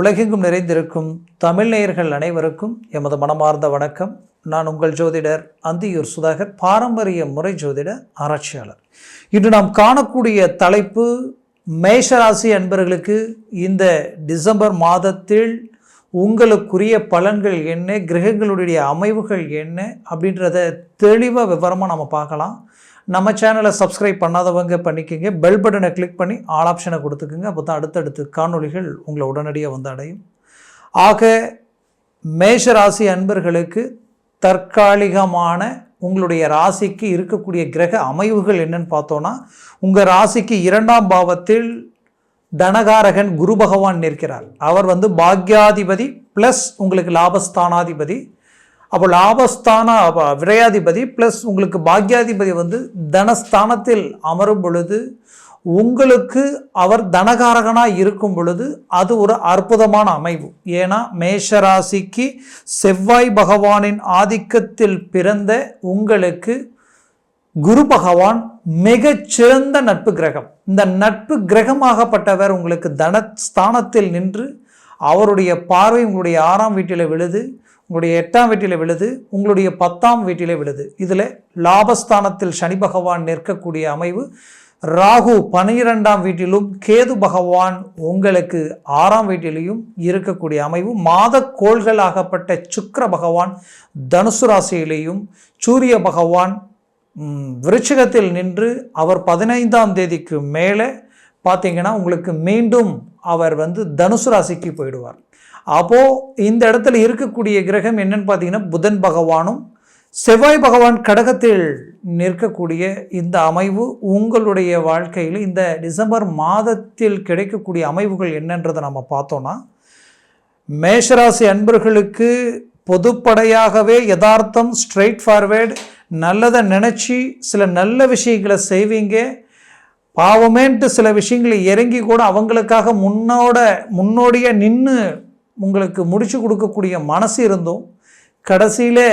உலகெங்கும் நிறைந்திருக்கும் தமிழ் நேயர்கள் அனைவருக்கும் எமது மனமார்ந்த வணக்கம். நான் உங்கள் ஜோதிடர் அந்தியூர் சுதாகர், பாரம்பரிய முறை ஜோதிட ஆராய்ச்சியாளர். இன்று நாம் காணக்கூடிய தலைப்பு, மேஷராசி அன்பர்களுக்கு இந்த டிசம்பர் மாதத்தில் உங்களுக்குரிய பலன்கள் என்ன, கிரகங்களுடைய அமைவுகள் என்ன அப்படின்றத தெளிவாக விவரமாக நம்ம பார்க்கலாம். நம்ம சேனலை சப்ஸ்கிரைப் பண்ணாதவங்க பண்ணிக்கோங்க, பெல் பட்டனை கிளிக் பண்ணி ஆல் ஆப்ஷனை கொடுத்துக்குங்க. அப்போ தான் அடுத்தடுத்து காணொளிகள் உங்களை உடனடியாக வந்து அடையும். ஆக மேஷராசி அன்பர்களுக்கு தற்காலிகமான உங்களுடைய ராசிக்கு இருக்கக்கூடிய கிரக அமைவுகள் என்னன்னு பார்த்தோன்னா, உங்கள் ராசிக்கு 2ஆம் பாவத்தில் தனகாரகன் குரு பகவான் நிற்கிறார். அவர் பாக்யாதிபதி ப்ளஸ் உங்களுக்கு லாபஸ்தானாதிபதி. அப்போ லாபஸ்தான விரையாதிபதி ப்ளஸ் உங்களுக்கு பாக்யாதிபதி தனஸ்தானத்தில் அமரும் பொழுது உங்களுக்கு அவர் தனகாரகனாக இருக்கும் பொழுது அது ஒரு அற்புதமான அமைவு. ஏன்னா மேஷராசிக்கு செவ்வாய் பகவானின் ஆதிக்கத்தில் பிறந்த உங்களுக்கு குரு பகவான் மிகச்சிறந்த நட்பு கிரகம். இந்த நட்பு கிரகமாகப்பட்டவர் உங்களுக்கு தனஸ்தானத்தில் நின்று அவருடைய பார்வை உங்களுடைய 6ஆம் வீட்டில் விழுது, உங்களுடைய 8ஆம் வீட்டில் விழுது, உங்களுடைய 10ஆம் வீட்டில் விழுது. இதில் லாபஸ்தானத்தில் சனி பகவான் நிற்கக்கூடிய அமைவு, ராகு 12ஆம் வீட்டிலும் கேது பகவான் உங்களுக்கு 6ஆம் வீட்டிலையும் இருக்கக்கூடிய அமைவு, மாத கோள்களாகப்பட்ட சுக்கிர பகவான் தனுசு ராசியிலேயும், சூரிய பகவான் விருச்சிகத்தில் நின்று அவர் 15ஆம் தேதிக்கு மேலே பார்த்தீங்கன்னா உங்களுக்கு மீண்டும் அவர் தனுசு ராசிக்கு போயிடுவார். அப்போது இந்த இடத்துல இருக்கக்கூடிய கிரகம் என்னன்னு பார்த்தீங்கன்னா, புதன் பகவானும் செவ்வாய் பகவான் கடகத்தில் நிற்கக்கூடிய இந்த அமைவு உங்களுடைய வாழ்க்கையில் இந்த டிசம்பர் மாதத்தில் கிடைக்கக்கூடிய அமைவுகள் என்னன்றதை நம்ம பார்த்தோன்னா, மேஷராசி அன்பர்களுக்கு பொதுப்படையாகவே யதார்த்தம், ஸ்ட்ரெயிட் ஃபார்வேர்டு, நல்லதை நினச்சி சில நல்ல விஷயங்களை செய்வீங்க. பாவமேன்ட்டு சில விஷயங்களை இறங்கி கூட அவங்களுக்காக முன்னோடியாக நின்று உங்களுக்கு முடிச்சு கொடுக்கக்கூடிய மனசு இருந்தும் கடைசியில்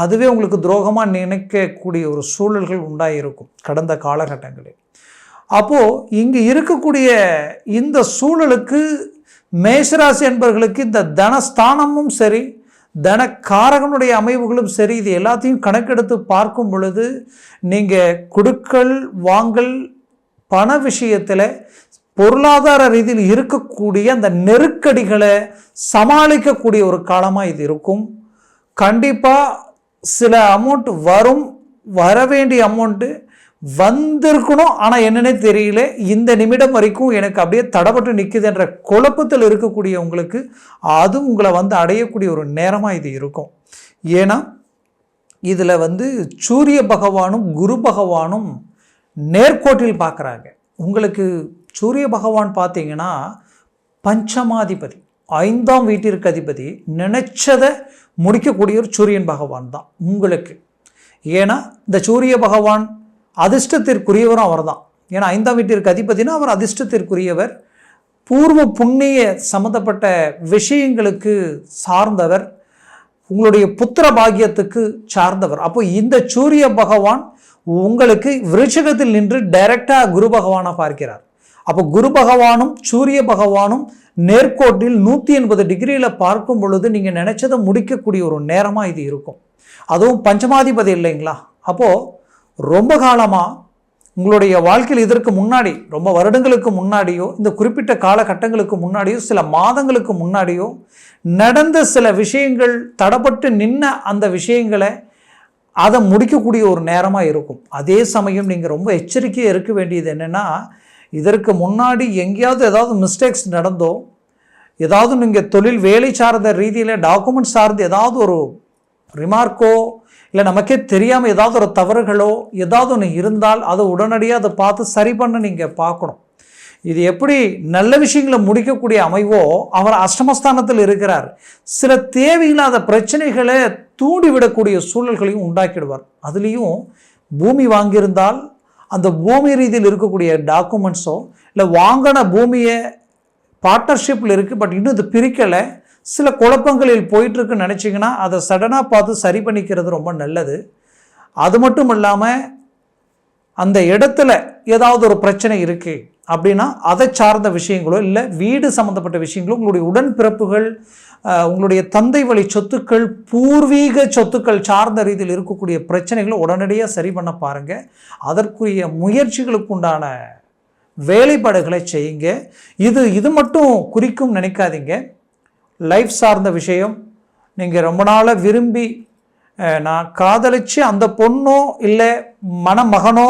அதுவே உங்களுக்கு துரோகமாக நினைக்கக்கூடிய ஒரு சூழல்கள் உண்டாயிருக்கும் கடந்த காலகட்டங்களில். அப்போது இங்கு இருக்கக்கூடிய இந்த சூழலுக்கு மேஷராசி என்பவர்களுக்கு இந்த தனஸ்தானமும் சரி, தனக்காரகனுடைய அமைவுகளும் சரி, இது எல்லாத்தையும் கணக்கெடுத்து பார்க்கும் பொழுது நீங்கள் கொடுக்கல் வாங்கல் பண விஷயத்தில் பொருளாதார ரீதியில் இருக்கக்கூடிய அந்த நெருக்கடிகளை சமாளிக்கக்கூடிய ஒரு காலமாக இது இருக்கும். கண்டிப்பாக சில அமௌண்ட் வரும், வர வேண்டிய அமௌண்ட்டு வந்திருக்கணும், ஆனால் என்னன்னே தெரியல, இந்த நிமிடம் வரைக்கும் எனக்கு அப்படியே தடப்பட்டு நிற்குதுன்ற குழப்பத்தில் இருக்கக்கூடிய உங்களுக்கு அது உங்களை அடையக்கூடிய ஒரு நேரமாக இது இருக்கும். ஏன்னா இதில் சூரிய பகவானும் குரு பகவானும் நேர்கோட்டில் பார்க்குறாங்க. உங்களுக்கு சூரிய பகவான் பார்த்தீங்கன்னா பஞ்சமாதிபதி, 5ஆம் வீட்டிற்கு அதிபதி, நினைச்சதை முடிக்கக்கூடிய ஒரு சூரியன் பகவான் தான் உங்களுக்கு. ஏன்னா இந்த சூரிய பகவான் அதிர்ஷ்டத்திற்குரியவரும் அவர் தான். ஏன்னா 5ஆம் வீட்டிற்கு அதிபதினா அவர் அதிர்ஷ்டத்திற்குரியவர், பூர்வ புண்ணிய சம்மந்தப்பட்ட விஷயங்களுக்கு சார்ந்தவர், உங்களுடைய புத்திர பாக்கியத்துக்கு சார்ந்தவர். அப்போ இந்த சூரிய பகவான் உங்களுக்கு விருச்சிகத்தில் நின்று டைரக்டாக குரு பகவானை பார்க்கிறார். அப்போ குரு பகவானும் சூரிய பகவானும் நேர்கோட்டில் 180 டிகிரியில் பார்க்கும் பொழுது நீங்கள் நினைச்சதை முடிக்கக்கூடிய ஒரு நேரமாக இது இருக்கும். அதுவும் பஞ்சமாதிபதி இல்லைங்களா? அப்போது ரொம்ப காலமாக உங்களுடைய வாழ்க்கையில் இதற்கு முன்னாடி ரொம்ப வருடங்களுக்கு முன்னாடியோ, இந்த குறிப்பிட்ட காலகட்டங்களுக்கு முன்னாடியோ, சில மாதங்களுக்கு முன்னாடியோ நடந்த சில விஷயங்கள், தடப்பட்டு நின்ன அந்த விஷயங்களை அதை முடிக்கக்கூடிய ஒரு நேரமாக இருக்கும். அதே சமயம் நீங்கள் ரொம்ப எச்சரிக்கையாக இருக்க வேண்டியது என்னென்னா, இதற்கு முன்னாடி எங்கேயாவது ஏதாவது மிஸ்டேக்ஸ் நடந்தோ, ஏதாவது நீங்கள் தொழில் வேலை சார்ந்த ரீதியில் டாக்குமெண்ட் சார்ந்து ஏதாவது ஒரு ரிமார்க்கோ, இல்லை நமக்கே தெரியாமல் ஏதாவது ஒரு தவறுகளோ ஏதாவது ஒன்று இருந்தால் அதை உடனடியாக அதை பார்த்து சரி பண்ண நீங்கள் பார்க்கணும். இது எப்படி நல்ல விஷயங்களை முடிக்கக்கூடிய அமைவோ, அவர் அஷ்டமஸ்தானத்தில் இருக்கிறார். சில தேவையில்லாத பிரச்சனைகளை தூண்டிவிடக்கூடிய சூழல்களையும் உண்டாக்கிடுவார். அதுலேயும் பூமி வாங்கியிருந்தால் அந்த பூமி ரீதியில் இருக்கக்கூடிய டாக்குமெண்ட்ஸோ, இல்லை வாங்கின பூமியை பார்ட்னர்ஷிப்பில் இருக்குது பட் இன்னும் இது பிரிக்கலை, சில குழப்பங்களில் போயிட்டுருக்குன்னு நினச்சிங்கன்னா அதை சடனாக பார்த்து சரி பண்ணிக்கிறது ரொம்ப நல்லது. அது மட்டும் இல்லாமல் அந்த இடத்துல ஏதாவது ஒரு பிரச்சனை இருக்குது, அப்படின்னா அதை சார்ந்த விஷயங்களோ இல்லை வீடு சம்மந்தப்பட்ட விஷயங்களோ, உங்களுடைய உடன்பிறப்புகள், உங்களுடைய தந்தை வழி சொத்துக்கள், பூர்வீக சொத்துக்கள் சார்ந்த ரீதியில் இருக்கக்கூடிய பிரச்சனைகளை உடனடியாக சரி பண்ண பாருங்கள். அதற்குரிய முயற்சிகளுக்கு உண்டான வேலைப்பாடுகளை செய்யுங்க. இது மட்டும் குறிக்கும் நினைக்காதீங்க. லைஃப் சார்ந்த விஷயம், நீங்கள் ரொம்ப நாளாக விரும்பி நான் காதலிச்சு அந்த பொண்ணோ இல்லை மணமகனோ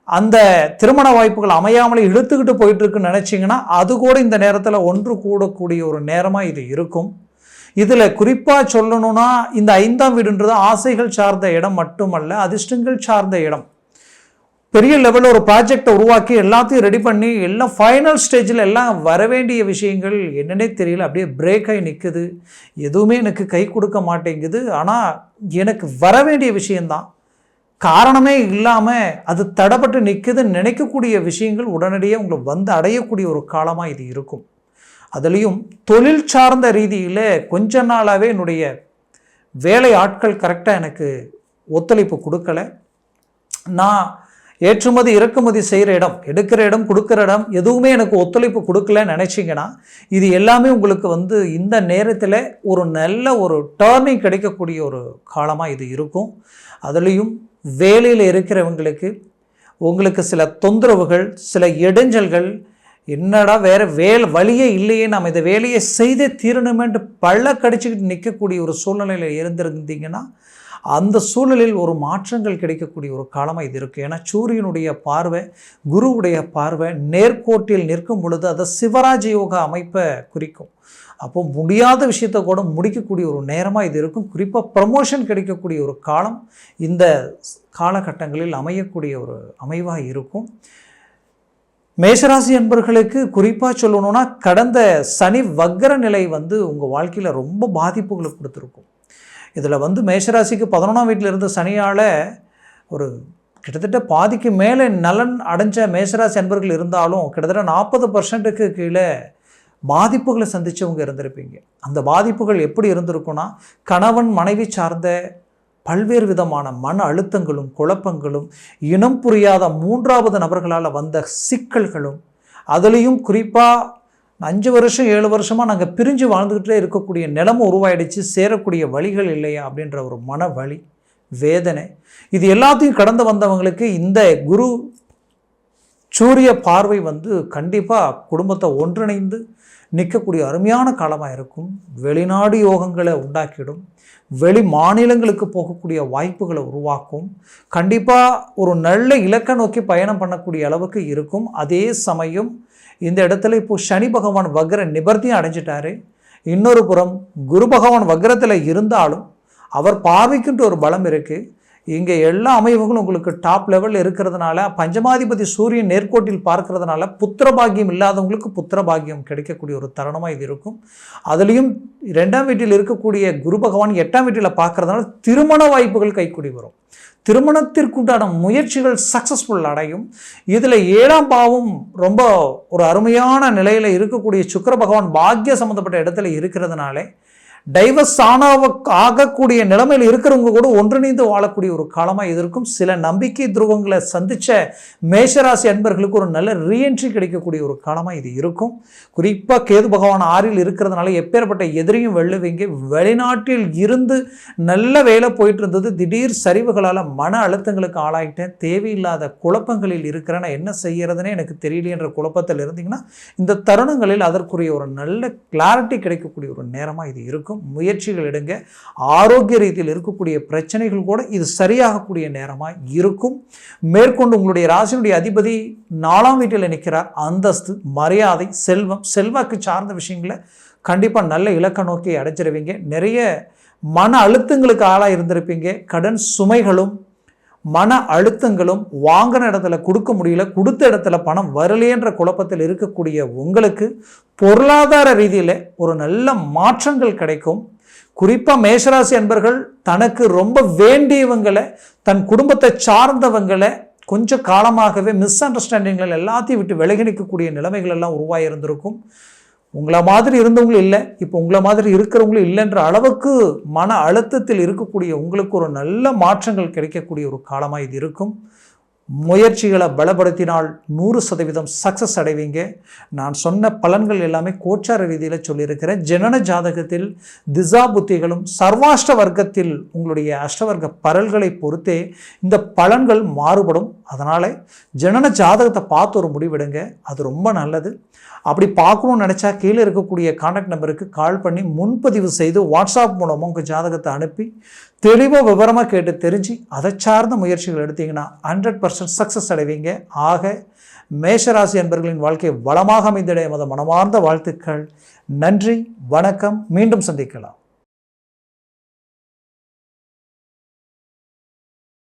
அந்த திருமண வாய்ப்புகள் அமையாமலே இழுத்துக்கிட்டு போயிட்டுருக்குன்னு நினச்சிங்கன்னா அது கூட இந்த நேரத்தில் ஒன்று கூடக்கூடிய ஒரு நேரமாக இது இருக்கும். இதில் குறிப்பாக சொல்லணும்னா இந்த 5ஆம் வீடுன்றது ஆசைகள் சார்ந்த இடம் மட்டுமல்ல, அதிர்ஷ்டங்கள் சார்ந்த இடம். பெரிய லெவலில் ஒரு ப்ராஜெக்டை உருவாக்கி எல்லாத்தையும் ரெடி பண்ணி எல்லாம் ஃபைனல் ஸ்டேஜில் எல்லாம் வர வேண்டிய விஷயங்கள் என்னன்னே தெரியல, அப்படியே பிரேக் ஆகி நிற்குது. எதுவுமே எனக்கு கை கொடுக்க மாட்டேங்குது. ஆனால் எனக்கு வர வேண்டிய விஷயந்தான், காரணமே இல்லாமல் அது தடைப்பட்டு நிற்குதுன்னு நினைக்கக்கூடிய விஷயங்கள் உடனடியாக உங்களை வந்து அடையக்கூடிய ஒரு காலமாக இது இருக்கும். அதுலேயும் தொழில் சார்ந்த ரீதியில் கொஞ்ச நாளாகவே என்னுடைய வேலை ஆட்கள் கரெக்டாக எனக்கு ஒத்துழைப்பு கொடுக்கலை. நான் ஏற்றுமதி இறக்குமதி செய்கிற இடம், எடுக்கிற இடம், கொடுக்குற இடம் எதுவுமே எனக்கு ஒத்துழைப்பு கொடுக்கலன்னு நினச்சிங்கன்னா இது எல்லாமே உங்களுக்கு இந்த நேரத்தில் ஒரு நல்ல ஒரு டர்னிங் கிடைக்கக்கூடிய ஒரு காலமாக இது இருக்கும். அதுலேயும் வேலையில் இருக்கிறவங்களுக்கு உங்களுக்கு சில தொந்தரவுகள், சில இடைஞ்சல்கள், என்னடா வேறு வழியே இல்லையே, நம்ம இந்த வேலையை செய்தே தீரணுமேன்ட்டு பள்ள கடிச்சிக்கிட்டு நிற்கக்கூடிய ஒரு சூழ்நிலையில் இருந்திருந்தீங்கன்னா அந்த சூழலில் ஒரு மாற்றங்கள் கிடைக்கக்கூடிய ஒரு காலமாக இது இருக்குது. ஏன்னா சூரியனுடைய பார்வை, குருவுடைய பார்வை நேர்கோட்டில் நிற்கும் பொழுது அதை சிவராஜ யோகா அமைப்பை குறிக்கும். அப்போ முடியாத விஷயத்தை கூட முடிக்கக்கூடிய ஒரு நேரமாக இது இருக்கும். குறிப்பாக ப்ரமோஷன் கிடைக்கக்கூடிய ஒரு காலம் இந்த காலகட்டங்களில் அமையக்கூடிய ஒரு அமைவாக இருக்கும். மேஷராசி என்பர்களுக்கு குறிப்பாக சொல்லணும்னா கடந்த சனி வக்ர நிலை உங்கள் வாழ்க்கையில் ரொம்ப பாதிப்புகளை கொடுத்துருக்கும். இதில் மேஷராசிக்கு 11ஆம் வீட்டில் இருந்த சனியால் ஒரு கிட்டத்தட்ட பாதிக்கு மேலே நலன் அடைஞ்ச மேஷராசி அன்பர்கள் இருந்தாலும் கிட்டத்தட்ட 40%க்கு கீழே பாதிப்புகளை சந்தித்தவங்க இருந்திருப்பீங்க. அந்த பாதிப்புகள் எப்படி இருந்திருக்குன்னா கணவன் மனைவி சார்ந்த பல்வேறு விதமான மன அழுத்தங்களும் குழப்பங்களும், இனம் புரியாத 3வது நபர்களால் வந்த சிக்கல்களும், அதுலேயும் குறிப்பாக 5 வருஷம் 7 வருஷமாக நாங்கள் பிரிஞ்சு வாழ்ந்துக்கிட்டே இருக்கக்கூடிய நிலைமை உருவாயிடுச்சு, சேரக்கூடிய வழிகள் இல்லையா அப்படின்ற ஒரு மன வலி, வேதனை, இது எல்லாத்தையும் கடந்து வந்தவங்களுக்கு இந்த குரு சூரிய பார்வை கண்டிப்பாக குடும்பத்தை ஒன்றிணைந்து நிற்கக்கூடிய அருமையான காலமாக இருக்கும். வெளிநாடு யோகங்களை உண்டாக்கிடும். வெளி மாநிலங்களுக்கு போகக்கூடிய வாய்ப்புகளை உருவாக்கும். கண்டிப்பாக ஒரு நல்ல இலக்கை நோக்கி பயணம் பண்ணக்கூடிய அளவுக்கு இருக்கும். அதே சமயம் இந்த இடத்துல இப்போது சனி பகவான் வக்ர நிவர்த்தியும் அடைஞ்சிட்டாரு. இன்னொரு புறம் குரு பகவான் வக்ரத்தில் இருந்தாலும் அவர் பார்வைக்குன்ட்டு ஒரு பலம் இருக்குது. இங்கே எல்லா அமைவுகளும் உங்களுக்கு டாப் லெவலில் இருக்கிறதுனால, பஞ்சமாதிபதி சூரியன் நேர்கோட்டில் பார்க்கறதுனால புத்திர பாக்கியம் இல்லாதவங்களுக்கு புத்திர பாக்கியம் கிடைக்கக்கூடிய ஒரு தருணமாக இது இருக்கும். அதுலேயும் 2ஆம் வீட்டில் இருக்கக்கூடிய குரு பகவான் 8ஆம் வீட்டில் பார்க்கறதுனால திருமண வாய்ப்புகள் கைக்கூடி வரும். திருமணத்திற்குண்டான முயற்சிகள் சக்ஸஸ்ஃபுல் அடையும். இதில் 7ஆம் பாவம் ரொம்ப ஒரு அருமையான நிலையில் இருக்கக்கூடிய சுக்கிர பகவான் பாக்கிய சம்மந்தப்பட்ட இடத்துல இருக்கிறதுனாலே டைவர்ஸ் ஆகக்கூடிய நிலைமையில் இருக்கிறவங்க கூட ஒன்றிணைந்து வாழக்கூடிய ஒரு காலமாக இது இருக்கும். சில நம்பிக்கை துருவங்களை சந்தித்த மேஷராசி அன்பர்களுக்கு ஒரு நல்ல ரீஎன்ட்ரி கிடைக்கக்கூடிய ஒரு காலமாக இது இருக்கும். குறிப்பாக கேது பகவான் 6ல் இருக்கிறதுனால எப்பேற்பட்ட எதிரையும் வெல்லுவீங்க. வெளிநாட்டில் இருந்து நல்ல வேலை போயிட்டு இருந்தது, திடீர் சரிவுகளால் மன அழுத்தங்களுக்கு ஆளாயிட்டேன், தேவையில்லாத குழப்பங்களில் இருக்கிறேன், என்ன செய்யறதுன்னே எனக்கு தெரியலையென்ற குழப்பத்தில் இருந்தீங்கன்னா இந்த தருணங்களில் அதற்குரிய ஒரு நல்ல கிளாரிட்டி கிடைக்கக்கூடிய ஒரு நேரமாக இது இருக்கும். முயற்சிகள் எடுங்க. ஆரோக்கிய ரீதியில் இருக்கக்கூடிய பிரச்சனைகள் கூட இது சரியாகக்கூடிய நேரமாக இருக்கும். மேற்கொண்டு உங்களுடைய ராசியினுடைய அதிபதி 4ஆம் வீட்டில் நிற்கிறார். அந்தஸ்து, மரியாதை, செல்வம், செல்வாக்கு சார்ந்த விஷயங்களை கண்டிப்பாக நல்ல இலக்க நோக்கி அடைஞ்சிருவீங்க. நிறைய மன அழுத்தங்களுக்கு ஆளாக இருந்திருப்பீங்க. கடன் சுமைகளும் மன அழுத்தங்களும், வாங்கின இடத்துல கொடுக்க முடியல, கொடுத்த இடத்துல பணம் வரலையென்ற குழப்பத்தில் இருக்கக்கூடிய உங்களுக்கு பொருளாதார ரீதியில் ஒரு நல்ல மாற்றங்கள் கிடைக்கும். குறிப்பாக மேஷராசி அன்பர்கள் தனக்கு ரொம்ப வேண்டியவங்களை, தன் குடும்பத்தை சார்ந்தவங்களை கொஞ்சம் காலமாகவே மிஸ் அண்டர்ஸ்டாண்டிங்கள் எல்லாத்தையும் விட்டு விலகி நிற்கக்கூடிய நிலைமைகள் எல்லாம் உருவாகியிருந்திருக்கும். உங்களை மாதிரி இருந்தவங்களும் இல்லை, இப்போ உங்களை மாதிரி இருக்கிறவங்களும் இல்லைன்ற அளவுக்கு மன அழுத்தத்தில் இருக்கக்கூடிய உங்களுக்கு ஒரு நல்ல மாற்றங்கள் கிடைக்கக்கூடிய ஒரு காலமாக இது இருக்கும். முயற்சிகளை பலப்படுத்தினால் 100% சக்ஸஸ் அடைவீங்க. நான் சொன்ன பலன்கள் எல்லாமே கோச்சார ரீதியில் சொல்லியிருக்கிறேன். ஜனன ஜாதகத்தில் திசா புத்திகளும் சர்வாஷ்ட வர்க்கத்தில் உங்களுடைய அஷ்டவர்க்க பரல்களை பொறுத்தே இந்த பலன்கள் மாறுபடும். அதனால் ஜனன ஜாதகத்தை பார்த்து ஒரு முடிவெடுங்க, அது ரொம்ப நல்லது. அப்படி பார்க்கணும்னு நினச்சா கீழே இருக்கக்கூடிய கான்டாக்ட் நம்பருக்கு கால் பண்ணி முன்பதிவு செய்து வாட்ஸ்அப் மூலமாக உங்கள் ஜாதகத்தை அனுப்பி தெளிவாக விவரமாக கேட்டு தெரிஞ்சு அதை சார்ந்த முயற்சிகள் எடுத்தீங்கன்னா 100% சக்ஸஸ் அடைவீங்க. ஆக மேஷராசி அன்பர்களின் வாழ்க்கை வளமாக அமைந்திட எமது மனமார்ந்த வாழ்த்துக்கள். நன்றி, வணக்கம். மீண்டும் சந்திக்கலாம்.